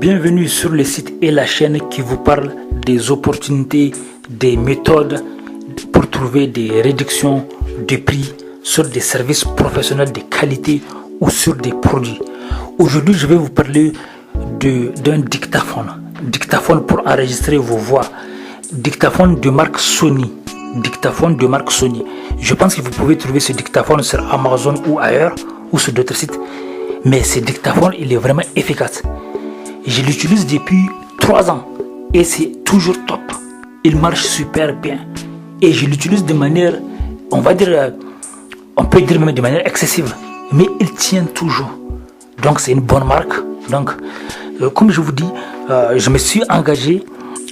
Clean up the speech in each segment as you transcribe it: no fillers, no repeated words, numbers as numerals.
Bienvenue sur le site et la chaîne qui vous parle des opportunités, des méthodes pour trouver des réductions de prix sur des services professionnels de qualité ou sur des produits. Aujourd'hui, je vais vous parler d'un dictaphone. Dictaphone pour enregistrer vos voix. Dictaphone de marque Sony. Dictaphone de marque Sony. Je pense que vous pouvez trouver ce dictaphone sur Amazon ou ailleurs ou sur d'autres sites. Mais ce dictaphone, il est vraiment efficace. Je l'utilise depuis 3 ans et c'est toujours top. Il marche super bien. Et je l'utilise de manière, on peut dire même de manière excessive. Mais il tient toujours. Donc c'est une bonne marque. Donc, comme je vous dis, je me suis engagé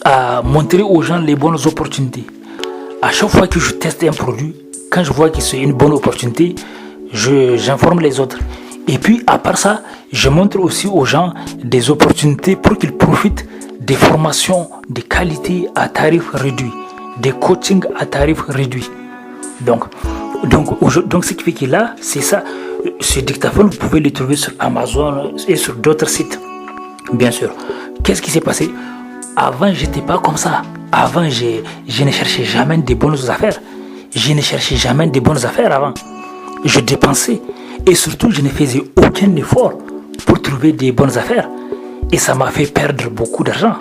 à montrer aux gens les bonnes opportunités. À chaque fois que je teste un produit, quand je vois que c'est une bonne opportunité, j'informe les autres. Et puis, à part ça, je montre aussi aux gens des opportunités pour qu'ils profitent des formations de qualité à tarif réduit, des coachings à tarif réduit. Donc ce qui fait que là, c'est ça. Ce dictaphone, vous pouvez le trouver sur Amazon et sur d'autres sites. Bien sûr. Qu'est-ce qui s'est passé? Avant, je n'étais pas comme ça. Avant, je ne cherchais jamais des bonnes affaires. Je ne cherchais jamais des bonnes affaires avant. Je dépensais. Et surtout, je ne faisais aucun effort pour trouver des bonnes affaires. Et ça m'a fait perdre beaucoup d'argent.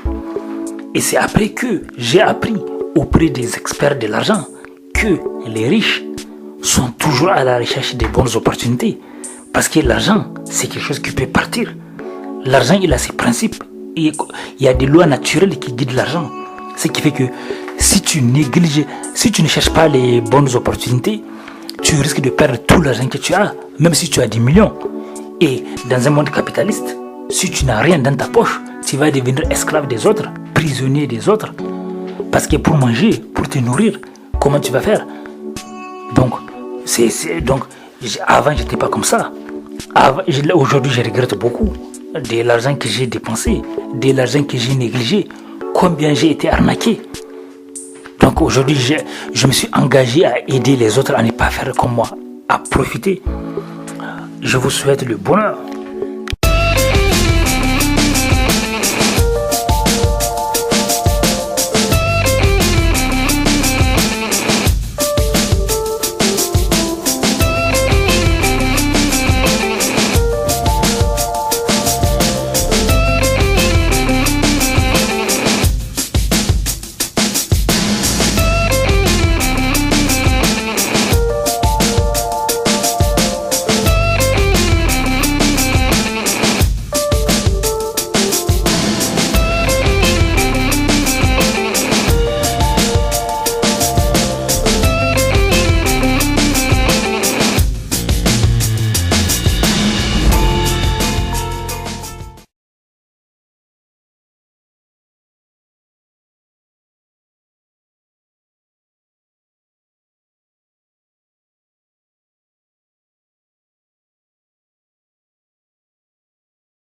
Et c'est après que j'ai appris auprès des experts de l'argent que les riches sont toujours à la recherche des bonnes opportunités. Parce que l'argent, c'est quelque chose qui peut partir. L'argent, il a ses principes. Et il y a des lois naturelles qui guident l'argent. Ce qui fait que si tu négliges, si tu ne cherches pas les bonnes opportunités, tu risques de perdre tout l'argent que tu as, même si tu as 10 millions. Et dans un monde capitaliste, si tu n'as rien dans ta poche, tu vas devenir esclave des autres, prisonnier des autres. Parce que pour manger, pour te nourrir, comment tu vas faire? Donc, avant, j'étais pas comme ça. Aujourd'hui, je regrette beaucoup de l'argent que j'ai dépensé, de l'argent que j'ai négligé, combien j'ai été arnaqué. Donc aujourd'hui, je me suis engagé à aider les autres à ne pas faire comme moi, à profiter. Je vous souhaite le bonheur.